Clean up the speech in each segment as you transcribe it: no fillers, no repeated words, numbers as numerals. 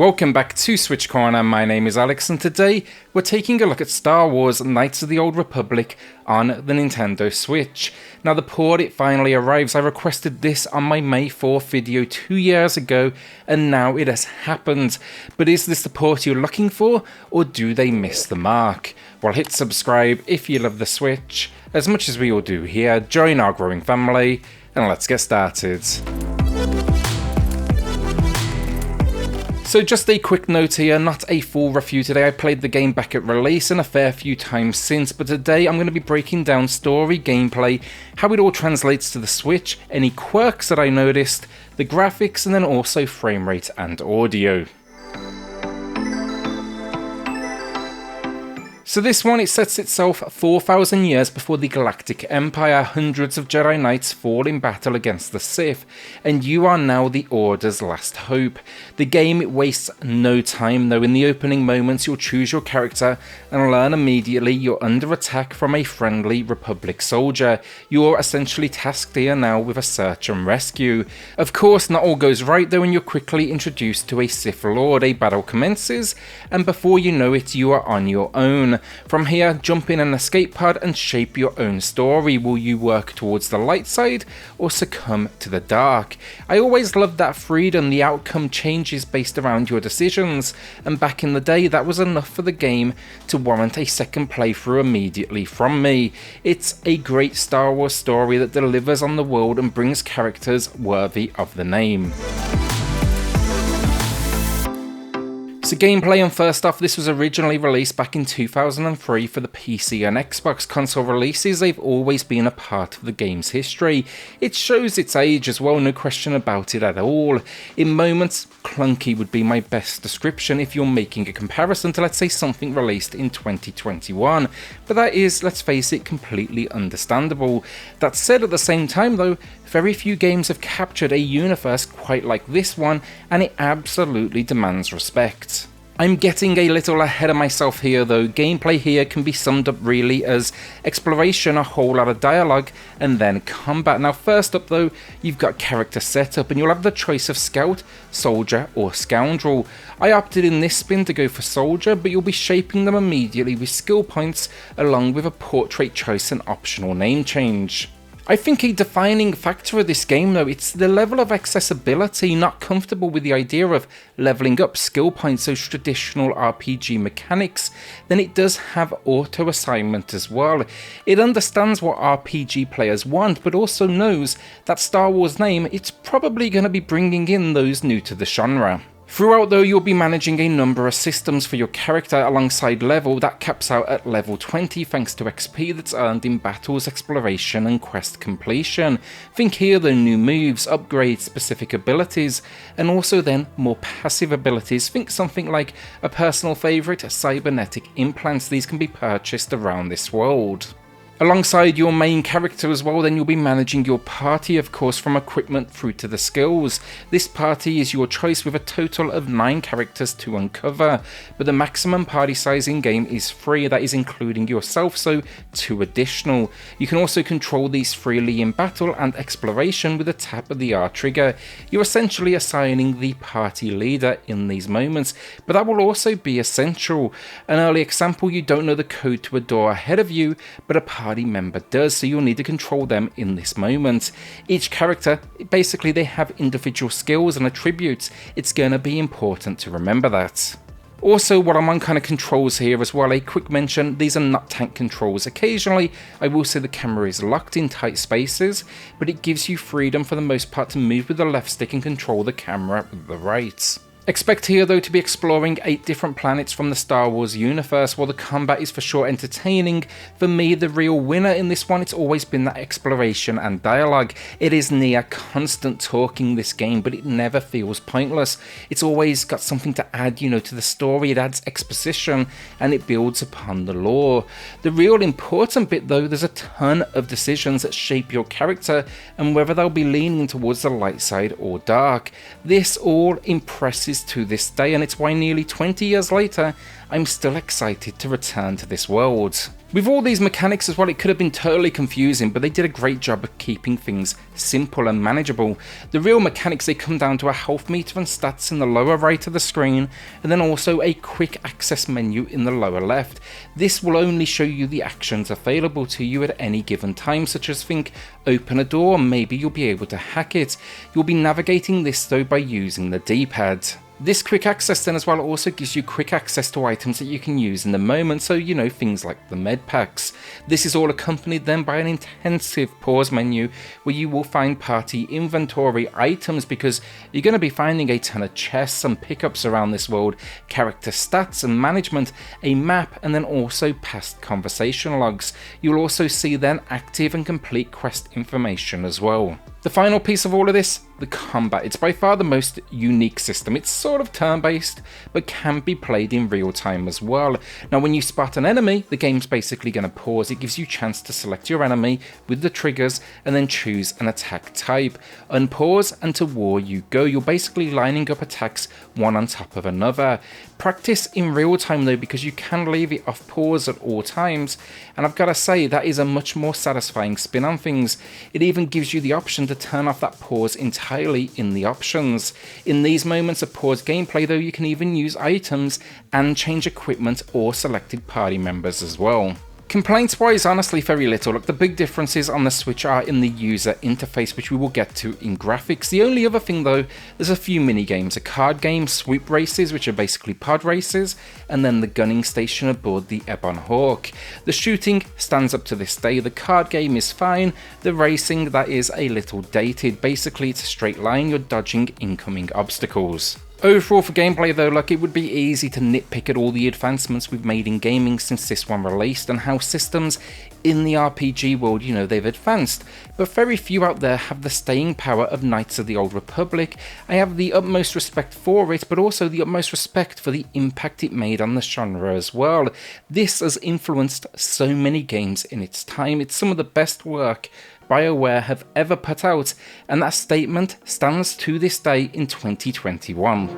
Welcome back to SwitchCorner, my name is Alex and today we're taking a look at Star Wars Knights of the Old Republic on the Nintendo Switch. Now the port, it finally arrives. I requested this on my May 4th video 2 years ago and now it has happened. But is this the port you're looking for, or do they miss the mark? Well, hit subscribe if you love the Switch, as much as we all do here. Join our growing family and let's get started. So just a quick note here, not a full review today. I played the game back at release and a fair few times since, but today I'm going to be breaking down story, gameplay, how it all translates to the Switch, any quirks that I noticed, the graphics, and then also frame rate and audio. So this one, it sets itself 4,000 years before the Galactic Empire. Hundreds of Jedi Knights fall in battle against the Sith, and you are now the Order's last hope. The game, it wastes no time though. In the opening moments, you'll choose your character and learn immediately you're under attack from a friendly Republic soldier. You're essentially tasked here now with a search and rescue. Of course, not all goes right though, and you're quickly introduced to a Sith Lord. A battle commences, and before you know it, you are on your own. From here, jump in an escape pod and shape your own story. Will you work towards the light side or succumb to the dark? I always loved that freedom. The outcome changes based around your decisions, and back in the day that was enough for the game to warrant a second playthrough immediately from me. It's a great Star Wars story that delivers on the world and brings characters worthy of the name. So gameplay, and first off, this was originally released back in 2003 for the PC and Xbox console releases. They've always been a part of the game's history. It shows its age as well, no question about it at all. In moments, clunky would be my best description if you're making a comparison to, let's say, something released in 2021. But that is, let's face it, completely understandable. That said, at the same time though, very few games have captured a universe quite like this one, and it absolutely demands respect. I'm getting a little ahead of myself here though. Gameplay here can be summed up really as exploration, a whole lot of dialogue, and then combat. Now first up though, you've got character setup, and you'll have the choice of scout, soldier, or scoundrel. I opted in this spin to go for soldier, but you'll be shaping them immediately with skill points, along with a portrait choice and optional name change. I think a defining factor of this game though, it's the level of accessibility. Not comfortable with the idea of leveling up skill points, those traditional RPG mechanics, then it does have auto assignment as well. It understands what RPG players want, but also knows that Star Wars name, it's probably going to be bringing in those new to the genre. Throughout though, you'll be managing a number of systems for your character alongside level. That caps out at level 20 thanks to XP that's earned in battles, exploration and quest completion. Think here the new moves, upgrades, specific abilities, and also then more passive abilities. Think something like a personal favourite, cybernetic implants. These can be purchased around this world. Alongside your main character as well, then you'll be managing your party, of course, from equipment through to the skills. This party is your choice with a total of 9 characters to uncover, but the maximum party size in game is 3, that is including yourself, so 2 additional. You can also control these freely in battle and exploration with a tap of the R trigger. You're essentially assigning the party leader in these moments, but that will also be essential. An early example, you don't know the code to a door ahead of you, but a party member does, so you'll need to control them in this moment. Each character, basically they have individual skills and attributes. It's going to be important to remember that. Also, while I'm on kind of controls here as well, a quick mention, these are not tank controls. Occasionally, I will say the camera is locked in tight spaces, but it gives you freedom for the most part to move with the left stick and control the camera with the right. Expect here though to be exploring 8 different planets from the Star Wars universe. While the combat is for sure entertaining, for me the real winner in this one, it's always been that exploration and dialogue. It is near constant talking this game, but it never feels pointless. It's always got something to add, to the story. It adds exposition and it builds upon the lore. The real important bit though, there's a ton of decisions that shape your character and whether they'll be leaning towards the light side or dark. This all impresses to this day, and it's why nearly 20 years later I'm still excited to return to this world. With all these mechanics as well, it could have been totally confusing, but they did a great job of keeping things simple and manageable. The real mechanics, they come down to a health meter and stats in the lower right of the screen, and then also a quick access menu in the lower left. This will only show you the actions available to you at any given time, such as think open a door, maybe you'll be able to hack it. You'll be navigating this though by using the D-pad. This quick access then as well also gives you quick access to items that you can use in the moment, so you know, things like the med packs. This is all accompanied then by an intensive pause menu where you will find party inventory items, because you're going to be finding a ton of chests and pickups around this world, character stats and management, a map, and then also past conversation logs. You'll also see then active and complete quest information as well. The final piece of all of this, the combat. It's by far the most unique system. It's sort of turn-based, but can be played in real time as well. Now when you spot an enemy, the game's basically going to pause. It gives you a chance to select your enemy with the triggers and then choose an attack type. Unpause and to war you go. You're basically lining up attacks one on top of another. Practice in real time though, because you can leave it off pause at all times, and I've got to say that is a much more satisfying spin on things. It even gives you the option to turn off that pause entirely in the options. In these moments of pause gameplay though, you can even use items and change equipment or selected party members as well. Complaints wise, honestly very little. Look, the big differences on the Switch are in the user interface, which we will get to in graphics. The only other thing though, there's a few mini games, a card game, swoop races, which are basically pod races, and then the gunning station aboard the Ebon Hawk. The shooting stands up to this day, the card game is fine, the racing, that is a little dated. Basically it's a straight line, you're dodging incoming obstacles. Overall for gameplay though, look, it would be easy to nitpick at all the advancements we've made in gaming since this one released and how systems in the RPG world, you know, they've advanced, but very few out there have the staying power of Knights of the Old Republic. I have the utmost respect for it, but also the utmost respect for the impact it made on the genre as well. This has influenced so many games in its time. It's some of the best work BioWare have ever put out, and that statement stands to this day in 2021.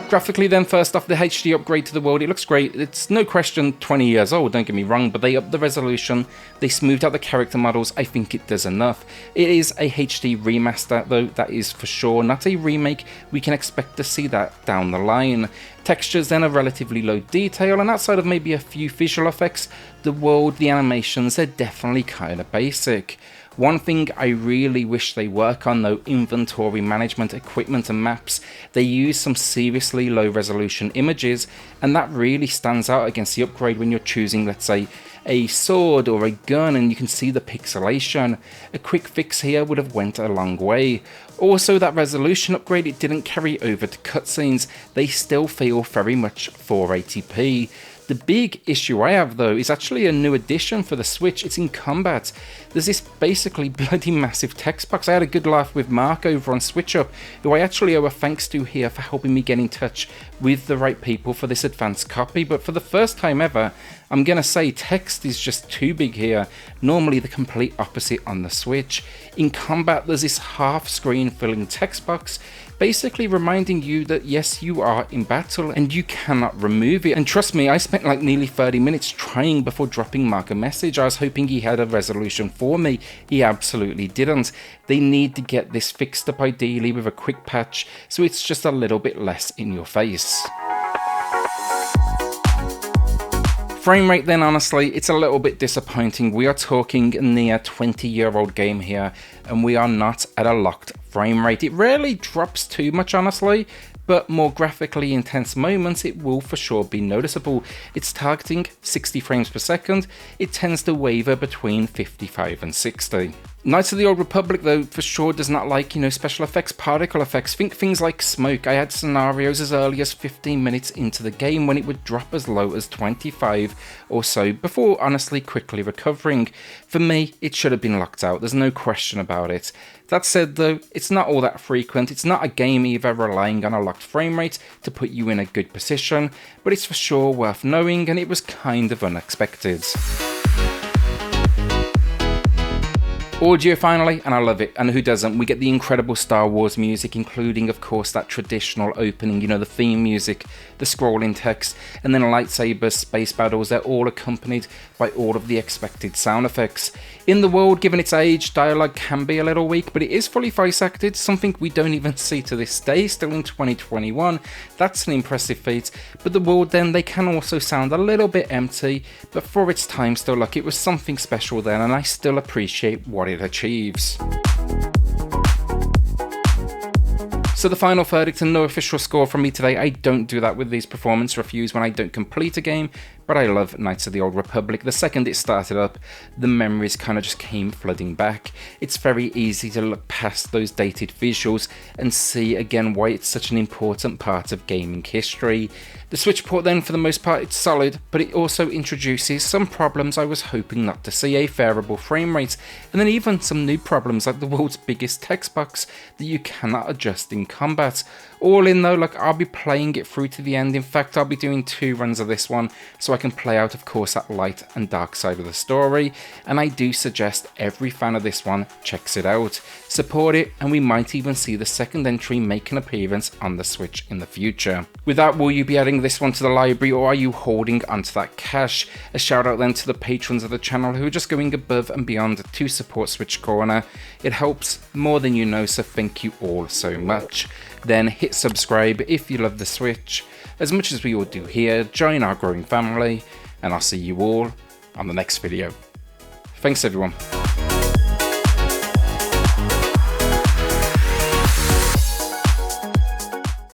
Graphically then, first off, the HD upgrade to the world, it looks great. It's no question 20 years old, don't get me wrong, but they upped the resolution, they smoothed out the character models. I think it does enough. It is a HD remaster though, that is for sure, not a remake. We can expect to see that down the line. Textures then are relatively low detail, and outside of maybe a few visual effects, the world, the animations, are definitely kind of basic. One thing I really wish they work on though, inventory management, equipment and maps. They use some seriously low resolution images, and that really stands out against the upgrade when you're choosing, let's say, a sword or a gun, and you can see the pixelation. A quick fix here would have went a long way. Also, that resolution upgrade, it didn't carry over to cutscenes. They still feel very much 480p. The big issue I have though is actually a new addition for the Switch. It's in combat. There's this basically bloody massive text box. I had a good laugh with Mark over on SwitchUp, who I actually owe a thanks to here for helping me get in touch with the right people for this advanced copy, but for the first time ever, I'm gonna say text is just too big here. Normally the complete opposite on the Switch. In combat, there's this half screen filling text box, basically reminding you that yes, you are in battle and you cannot remove it. And trust me, I spent like nearly 30 minutes trying before dropping Mark a message. I was hoping he had a resolution for me. He absolutely didn't. They need to get this fixed up ideally with a quick patch, so it's just a little bit less in your face. Frame rate then, honestly, it's a little bit disappointing. We are talking a near 20-year-old game here, and we are not at a locked frame rate. It rarely drops too much, honestly, but more graphically intense moments, it will for sure be noticeable. It's targeting 60 frames per second. It tends to waver between 55 and 60. Knights of the Old Republic though for sure does not like, you know, special effects, particle effects. Think things like smoke. I had scenarios as early as 15 minutes into the game when it would drop as low as 25 or so before honestly quickly recovering. For me, it should have been locked out, there's no question about it. That said though, it's not all that frequent. It's not a game either relying on a locked frame rate to put you in a good position, but it's for sure worth knowing, and it was kind of unexpected. Audio finally, and I love it, and who doesn't? We get the incredible Star Wars music, including of course that traditional opening, you know, the theme music, the scrolling text, and then lightsabers, space battles. They're all accompanied by all of the expected sound effects. In the world, given its age, dialogue can be a little weak, but it is fully voice acted, something we don't even see to this day, still in 2021. That's an impressive feat. But the world then, they can also sound a little bit empty, but for its time still, like, it was something special then, and I still appreciate what it achieves. So the final verdict, and no official score from me today. I don't do that with these performance reviews when I don't complete a game, but I love Knights of the Old Republic. The second it started up, the memories kind of just came flooding back. It's very easy to look past those dated visuals and see again why it's such an important part of gaming history. The Switch port then, for the most part, it's solid, but it also introduces some problems I was hoping not to see: a variable frame rate, and then even some new problems like the world's biggest text box that you cannot adjust in combat. All in though, like, I'll be playing it through to the end. In fact, I'll be doing 2 runs of this one, so I can play out, of course, that light and dark side of the story, and I do suggest every fan of this one checks it out. Support it, and we might even see the second entry make an appearance on the Switch in the future. With that, will you be adding this one to the library, or are you holding onto that cash? A shout out then to the patrons of the channel who are just going above and beyond to support SwitchCorner. It helps more than you know, so thank you all so much. Then hit subscribe if you love the Switch as much as we all do here. Join our growing family, and I'll see you all on the next video. Thanks everyone.